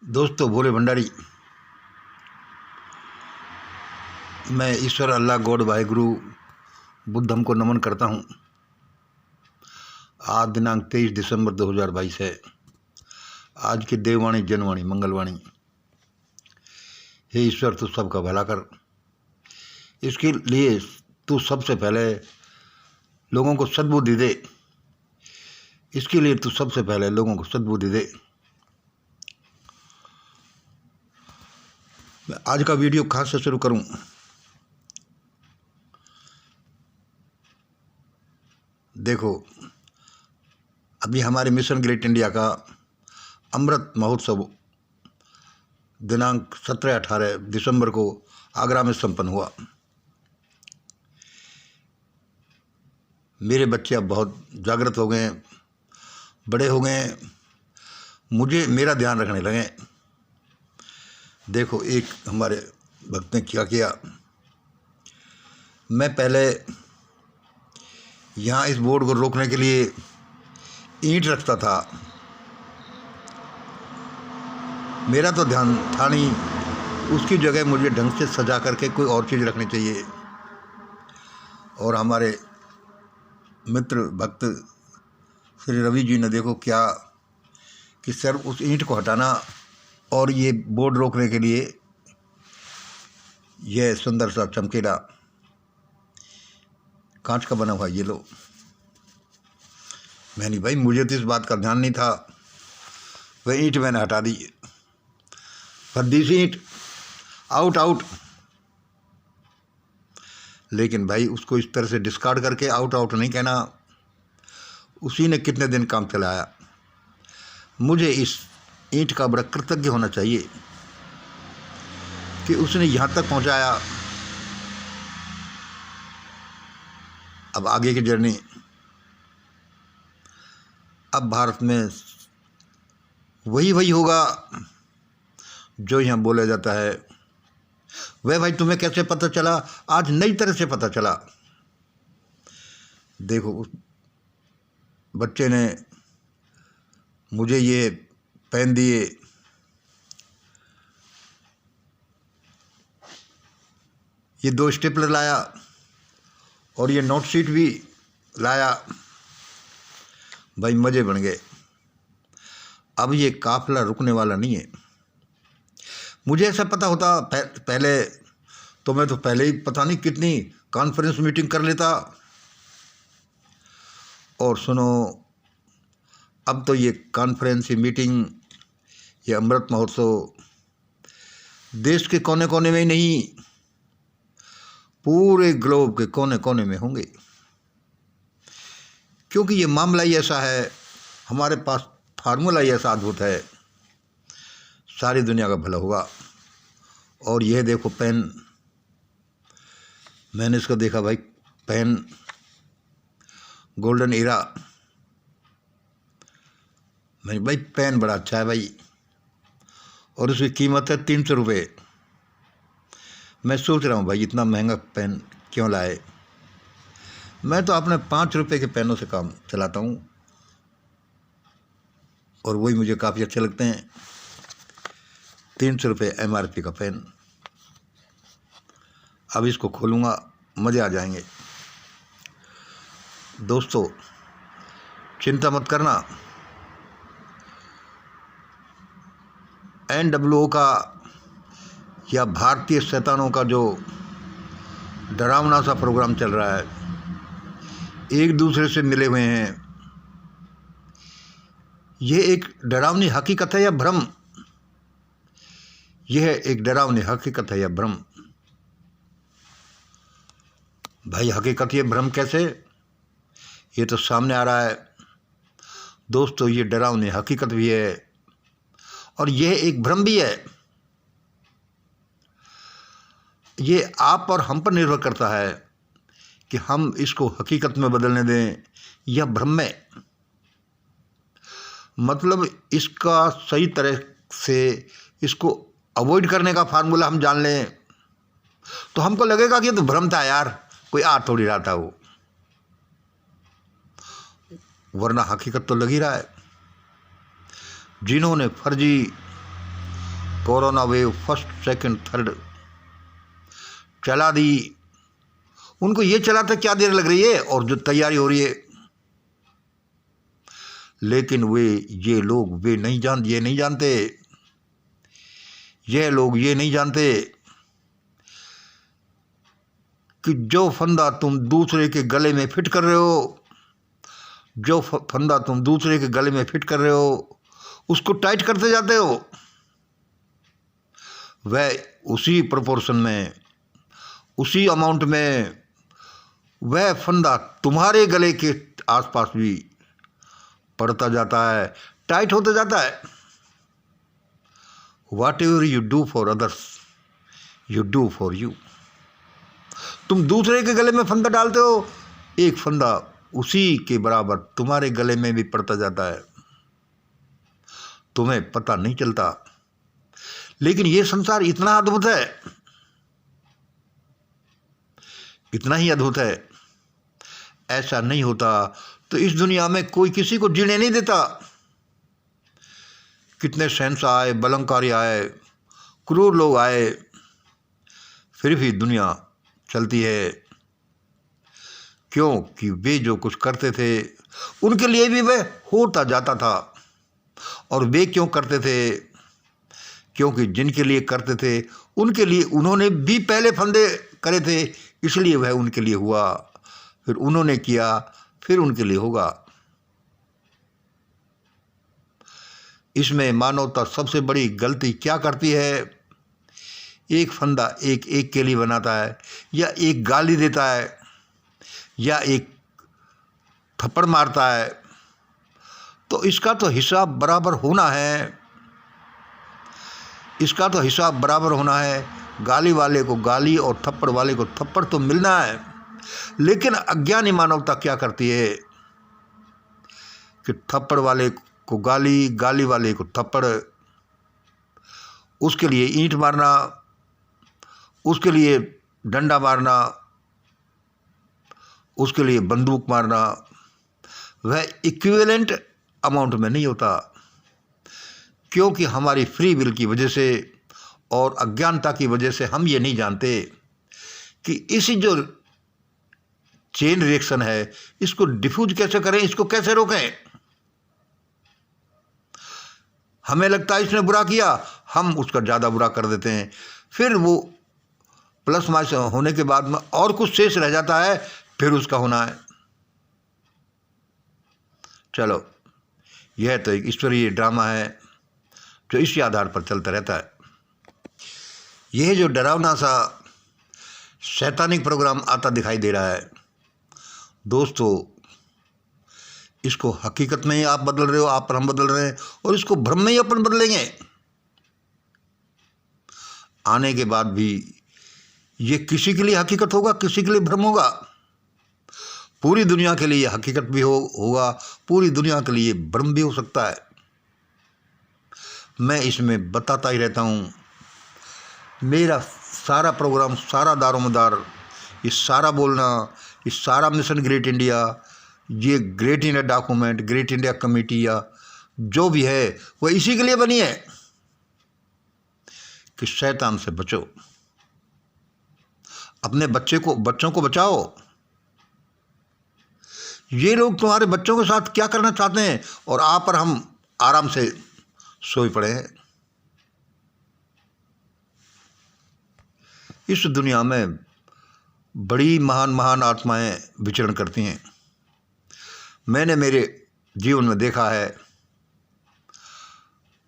दोस्तों, भोले भंडारी, मैं ईश्वर अल्लाह गॉड वाहेगुरु बुद्धम को नमन करता हूँ। आज दिनांक 23 दिसंबर 2022 है। आज की देववाणी जनवाणी मंगलवाणी। हे ईश्वर, तू सबका भला कर। इसके लिए तू सबसे पहले लोगों को सद्बुद्धि दे। इसके लिए तू सबसे पहले लोगों को सद्बुद्धि दे। मैं आज का वीडियो कहाँ से शुरू करूं? देखो, अभी हमारे मिशन ग्रेट इंडिया का अमृत महोत्सव दिनांक 17-18 दिसंबर को आगरा में संपन्न हुआ। मेरे बच्चे अब बहुत जागृत हो गए, बड़े हो गए, मुझे मेरा ध्यान रखने लगे। देखो, एक हमारे भक्त ने क्या किया। मैं पहले यहाँ इस बोर्ड को रोकने के लिए ईंट रखता था। मेरा तो ध्यान था नहीं, उसकी जगह मुझे ढंग से सजा करके कोई और चीज़ रखनी चाहिए। और हमारे मित्र भक्त श्री रवि जी ने देखो क्या कि सर उस ईंट को हटाना और ये बोर्ड रोकने के लिए यह सुंदर सा चमकीला कांच का बना हुआ ये लो। मैंने भाई, मुझे तो इस बात का ध्यान नहीं था। वह ईंट मैंने हटा दी। फद्दी ईंट आउट आउट। लेकिन भाई, उसको इस तरह से डिस्कार्ड करके आउट आउट नहीं कहना। उसी ने कितने दिन काम चलाया। मुझे इस ईंट का बड़ा कृतज्ञ होना चाहिए कि उसने यहाँ तक पहुँचाया। अब आगे की जर्नी, अब भारत में वही होगा जो यहाँ बोला जाता है। वह भाई, तुम्हें कैसे पता चला? आज नई तरह से पता चला। देखो, उस बच्चे ने मुझे ये पेन दिए। ये 2 स्टेपलर लाया और ये नोट शीट भी लाया। भाई, मज़े बन गए। अब ये काफिला रुकने वाला नहीं है। मुझे ऐसा पता होता पहले तो मैं तो पहले ही पता नहीं कितनी कॉन्फ्रेंस मीटिंग कर लेता। और सुनो, अब तो ये कॉन्फ्रेंस मीटिंग, ये अमृत महोत्सव देश के कोने कोने में ही नहीं, पूरे ग्लोब के कोने कोने में होंगे। क्योंकि ये मामला ही ऐसा है, हमारे पास फार्मूला ही ऐसा अद्भुत है, सारी दुनिया का भला होगा। और यह देखो पेन, मैंने इसको देखा भाई, पेन गोल्डन ईरा। मैंने भाई, पेन बड़ा अच्छा है भाई, और उसकी कीमत है 300 रुपये। मैं सोच रहा हूँ भाई, इतना महंगा पेन क्यों लाए। मैं तो अपने 5 रुपये के पेनों से काम चलाता हूँ और वही मुझे काफ़ी अच्छे लगते हैं। 300 रुपये MRP का पेन। अब इसको खोलूँगा, मज़े आ जाएंगे। दोस्तों, चिंता मत करना। NWO का या भारतीय शैतानों का जो डरावना सा प्रोग्राम चल रहा है, एक दूसरे से मिले हुए हैं, यह एक डरावनी हकीकत है या भ्रम? यह एक डरावनी हकीकत है या भ्रम? भाई, हकीकत ये भ्रम कैसे? ये तो सामने आ रहा है। दोस्तों, ये डरावनी हकीकत भी है और यह एक भ्रम भी है। ये आप और हम पर निर्भर करता है कि हम इसको हकीकत में बदलने दें या भ्रम में। मतलब इसका सही तरह से इसको अवॉइड करने का फार्मूला हम जान लें तो हमको लगेगा कि ये तो भ्रम था यार, कोई आ थोड़ी रहा था वो, वरना हकीकत तो लग ही रहा है। जिन्होंने फर्जी corona wave first second third चला दी। उनको ये चलाते क्या देर लग रही है और जो तैयारी हो रही है, लेकिन ये लोग ये नहीं जानते, ये लोग ये नहीं जानते कि जो फंदा तुम दूसरे के गले में फिट कर रहे हो, जो फंदा तुम दूसरे के गले में फिट कर रहे हो, उसको टाइट करते जाते हो, वह उसी प्रोपोर्शन में, उसी अमाउंट में वह फंदा तुम्हारे गले के आसपास भी पड़ता जाता है, टाइट होता जाता है। What ever you do for others you do for you. तुम दूसरे के गले में फंदा डालते हो, एक फंदा उसी के बराबर तुम्हारे गले में भी पड़ता जाता है, तुम्हें पता नहीं चलता। लेकिन ये संसार इतना अद्भुत है, इतना ही अद्भुत है, ऐसा नहीं होता तो इस दुनिया में कोई किसी को जीने नहीं देता। कितने शहंशाह आए, बलंकारी आए, क्रूर लोग आए, फिर भी दुनिया चलती है। क्योंकि वे जो कुछ करते थे उनके लिए भी वह होता जाता था। और वे क्यों करते थे? क्योंकि जिनके लिए करते थे उनके लिए उन्होंने भी पहले फंदे करे थे, इसलिए वह उनके लिए हुआ, फिर उन्होंने किया, फिर उनके लिए होगा। इसमें मानवता सबसे बड़ी गलती क्या करती है? एक फंदा एक के लिए बनाता है, या एक गाली देता है, या एक थप्पड़ मारता है, तो इसका तो हिसाब बराबर होना है, इसका तो हिसाब बराबर होना है। गाली वाले को गाली और थप्पड़ वाले को थप्पड़ तो मिलना है। लेकिन अज्ञानी मानवता क्या करती है कि थप्पड़ वाले को गाली, गाली वाले को थप्पड़, उसके लिए ईंट मारना, उसके लिए डंडा मारना, उसके लिए बंदूक मारना, वह इक्विवेलेंट अमाउंट में नहीं होता। क्योंकि हमारी फ्री विल की वजह से और अज्ञानता की वजह से हम ये नहीं जानते कि इसी जो चेन रिएक्शन है इसको डिफ्यूज कैसे करें, इसको कैसे रोकें। हमें लगता है इसने बुरा किया, हम उसका ज़्यादा बुरा कर देते हैं, फिर वो प्लस माइनस होने के बाद में और कुछ शेष रह जाता है, फिर उसका होना है। चलो, यह तो एक ईश्वरीय ड्रामा है जो इसी आधार पर चलता रहता है। यह जो डरावना सा शैतानिक प्रोग्राम आता दिखाई दे रहा है, दोस्तों, इसको हकीकत में ही आप बदल रहे हो, आप पर हम बदल रहे हैं, और इसको भ्रम में ही अपन बदलेंगे। आने के बाद भी ये किसी के लिए हकीकत होगा, किसी के लिए भ्रम होगा। पूरी दुनिया के लिए हकीकत भी होगा, पूरी दुनिया के लिए भ्रम भी हो सकता है। मैं इसमें बताता ही रहता हूँ। मेरा सारा प्रोग्राम, सारा दारोमदार, ये सारा बोलना, ये सारा मिशन ग्रेट इंडिया, ये great India document, great India committee या जो भी है, वह इसी के लिए बनी है कि शैतान से बचो, अपने बच्चों को बचाओ। ये लोग तुम्हारे बच्चों के साथ क्या करना चाहते हैं, और आप पर हम आराम से सोए पड़े हैं। इस दुनिया में बड़ी महान महान आत्माएं विचरण करती हैं। मैंने मेरे जीवन में देखा है,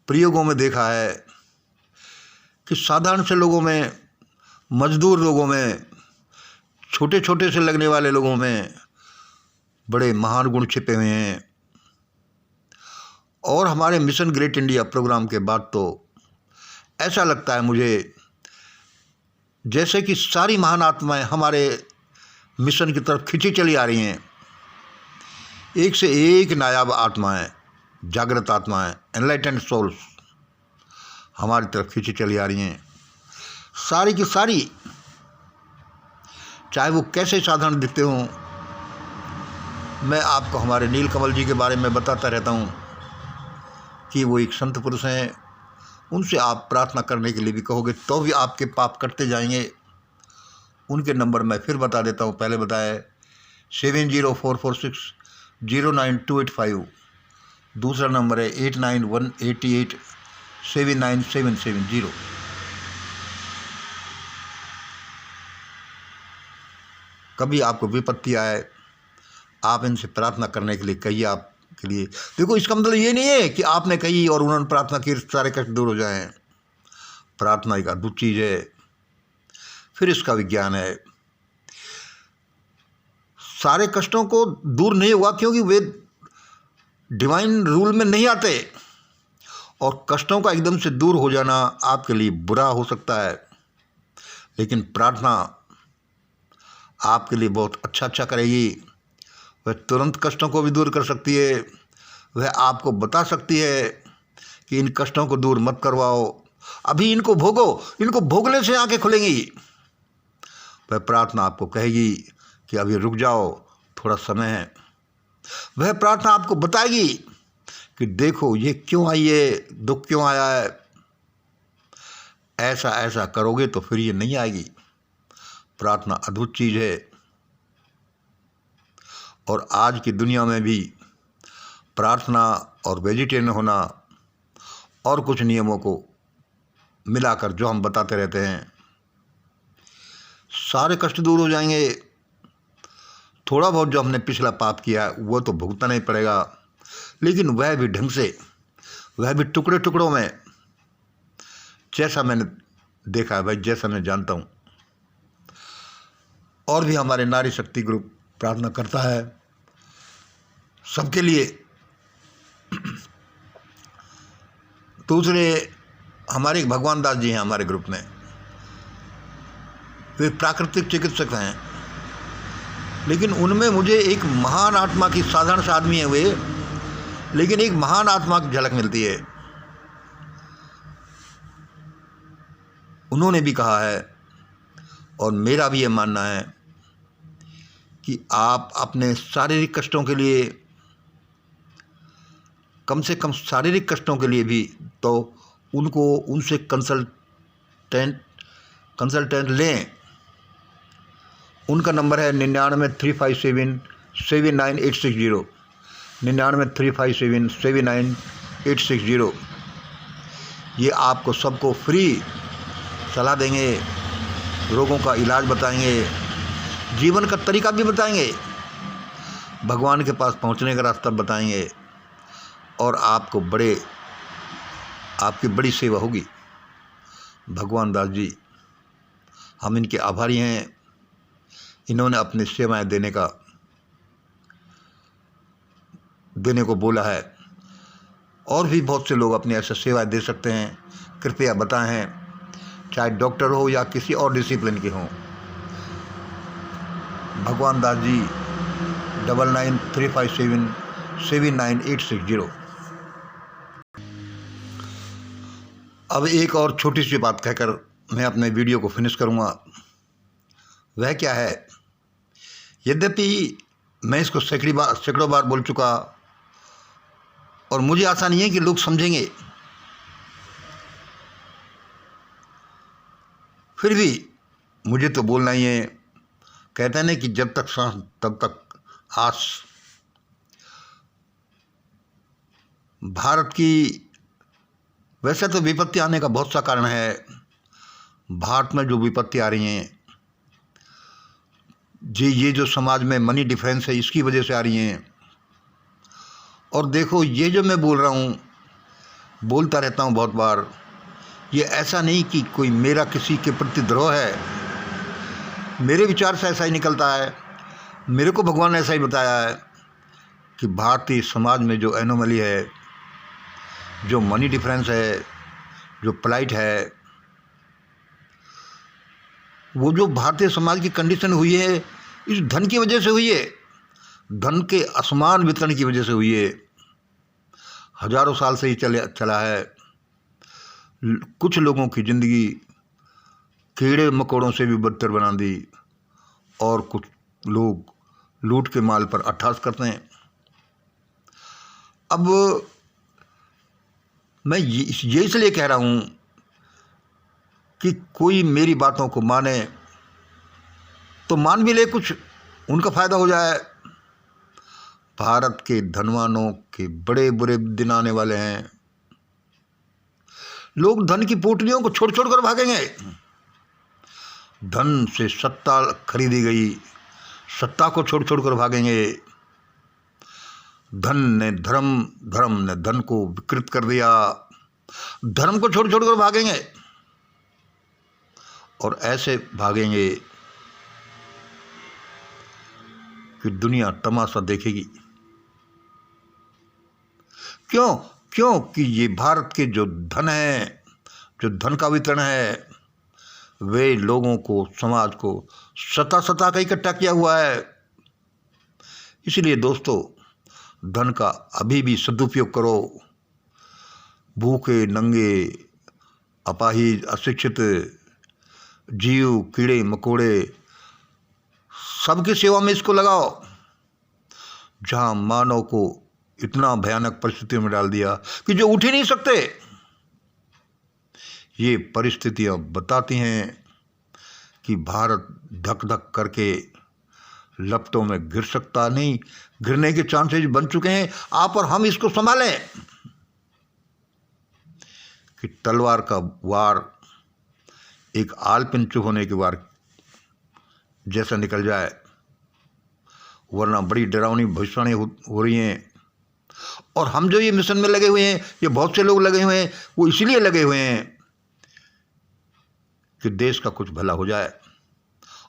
प्रयोगों में देखा है कि साधारण से लोगों में, मजदूर लोगों में, छोटे छोटे से लगने वाले लोगों में बड़े महान गुण छिपे हुए हैं। और हमारे मिशन ग्रेट इंडिया प्रोग्राम के बाद तो ऐसा लगता है मुझे जैसे कि सारी महान आत्माएं हमारे मिशन की तरफ खिंची चली आ रही हैं। एक से एक नायाब आत्माएं, जागृत आत्माएं, एनलाइटेंड सोल्स हमारी तरफ खिंची चली आ रही हैं, सारी की सारी, चाहे वो कैसे साधारण दिखते हों। मैं आपको हमारे नीलकमल जी के बारे में बताता रहता हूँ कि वो एक संत पुरुष हैं, उनसे आप प्रार्थना करने के लिए भी कहोगे तो भी आपके पाप कटते जाएंगे। उनके नंबर मैं फिर बता देता हूँ, पहले बताया 7044609285, दूसरा नंबर है 8918879770। कभी आपको विपत्ति आए, आप इनसे प्रार्थना करने के लिए कहिए। आपके लिए देखो, इसका मतलब ये नहीं है कि आपने कही और उन्होंने प्रार्थना की सारे कष्ट दूर हो जाएं। प्रार्थना एक अद्भुत चीज़ है, फिर इसका विज्ञान है। सारे कष्टों को दूर नहीं हुआ क्योंकि वे डिवाइन रूल में नहीं आते, और कष्टों का एकदम से दूर हो जाना आपके लिए बुरा हो सकता है, लेकिन प्रार्थना आपके लिए बहुत अच्छा करेगी। वह तुरंत कष्टों को भी दूर कर सकती है। वह आपको बता सकती है कि इन कष्टों को दूर मत करवाओ, अभी इनको भोगो, इनको भोगने से आंखें खुलेंगी। वह प्रार्थना आपको कहेगी कि अभी रुक जाओ, थोड़ा समय है। वह प्रार्थना आपको बताएगी कि देखो ये क्यों आई है, दुख क्यों आया है, ऐसा ऐसा करोगे तो फिर ये नहीं आएगी। प्रार्थना अद्भुत चीज़ है, और आज की दुनिया में भी प्रार्थना और वेजिटेरियन होना और कुछ नियमों को मिलाकर जो हम बताते रहते हैं, सारे कष्ट दूर हो जाएंगे। थोड़ा बहुत जो हमने पिछला पाप किया है वो तो भुगतना ही पड़ेगा, लेकिन वह भी ढंग से, वह भी टुकड़े टुकड़ों में, जैसा मैंने देखा है भाई, जैसा मैं जानता हूँ। और भी हमारे नारी शक्ति ग्रुप प्रार्थना करता है सबके लिए। दूसरे हमारे भगवान दास जी हैं हमारे ग्रुप में, वे प्राकृतिक चिकित्सक हैं, लेकिन उनमें मुझे एक महान आत्मा की, साधारण सा आदमी है वे, लेकिन एक महान आत्मा की झलक मिलती है। उन्होंने भी कहा है, और मेरा भी ये मानना है, कि आप अपने शारीरिक कष्टों के लिए, कम से कम शारीरिक कष्टों के लिए भी तो उनसे कंसल्टेंट लें। उनका नंबर है 9935779860, 9935779860। ये आपको सबको फ्री सलाह देंगे, रोगों का इलाज बताएंगे, जीवन का तरीका भी बताएंगे, भगवान के पास पहुंचने का रास्ता बताएंगे, और आपकी बड़ी सेवा होगी। भगवान दास जी, हम इनके आभारी हैं। इन्होंने अपनी सेवाएं देने को बोला है, और भी बहुत से लोग अपनी ऐसे सेवाएं दे सकते हैं। कृपया बताएं, चाहे डॉक्टर हो या किसी और डिसिप्लिन के हों। भगवान दास जी 9935779860। अब एक और छोटी सी बात कहकर मैं अपने वीडियो को फिनिश करूँगा। वह क्या है, यद्यपि मैं इसको सैकड़ों बार बोल चुका, और मुझे आशा नहीं है कि लोग समझेंगे, फिर भी मुझे तो बोलना ही है। कहते हैं ना कि जब तक सांस तब तक आस। भारत की वैसे तो विपत्ति आने का बहुत सा कारण है। भारत में जो विपत्ति आ रही हैं जी, ये जो समाज में मनी डिफरेंस है, इसकी वजह से आ रही हैं। और देखो, ये जो मैं बोल रहा हूँ, बोलता रहता हूँ बहुत बार, ये ऐसा नहीं कि कोई मेरा किसी के प्रति द्रोह है। मेरे विचार से ऐसा ही निकलता है। मेरे को भगवान ने ऐसा ही बताया है कि भारतीय समाज में जो एनोमली है, जो मनी डिफरेंस है, जो प्लाइट है, वो जो भारतीय समाज की कंडीशन हुई है, इस धन की वजह से हुई है। धन के असमान वितरण की वजह से हुई है। हजारों साल से ही चला है। कुछ लोगों की ज़िंदगी कीड़े मकोड़ों से भी बदतर बना दी, और कुछ लोग लूट के माल पर अट्ठास करते हैं। अब मैं ये इसलिए कह रहा हूँ कि कोई मेरी बातों को माने तो मान भी ले, कुछ उनका फ़ायदा हो जाए। भारत के धनवानों के बड़े बुरे दिन आने वाले हैं। लोग धन की पोटलियों को छोड़ छोड़ कर भागेंगे। धन से सत्ता खरीदी गई, सत्ता को छोड़ छोड़ कर भागेंगे। धन ने धर्म, धर्म ने धन को विकृत कर दिया, धर्म को छोड़ छोड़ कर भागेंगे। और ऐसे भागेंगे कि दुनिया तमाशा देखेगी। क्यों? क्योंकि ये भारत के जो धन है, जो धन का वितरण है, वे लोगों को, समाज को सता सता का इकट्ठा किया हुआ है। इसलिए दोस्तों, धन का अभी भी सदुपयोग करो। भूखे, नंगे, अपाहिज, अशिक्षित जीव, कीड़े मकोड़े, सबकी सेवा में इसको लगाओ। जहां मानव को इतना भयानक परिस्थितियों में डाल दिया कि जो उठ ही नहीं सकते। ये परिस्थितियां बताती हैं कि भारत धक धक करके लपटों में गिर सकता नहीं, गिरने के चांसेस बन चुके हैं। आप और हम इसको संभालें कि तलवार का वार एक आलपिन चुभ होने के वार जैसा निकल जाए, वरना बड़ी डरावनी भविष्यवाणी हो रही हैं। और हम जो ये मिशन में लगे हुए हैं, ये बहुत से लोग लगे हुए हैं, वो इसीलिए लगे हुए हैं कि देश का कुछ भला हो जाए,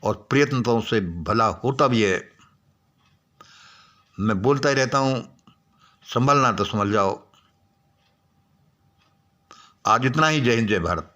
और प्रयत्नों से भला होता भी है। मैं बोलता ही रहता हूँ, संभलना तो संभल जाओ। आज इतना ही। जय हिंद, जय भारत।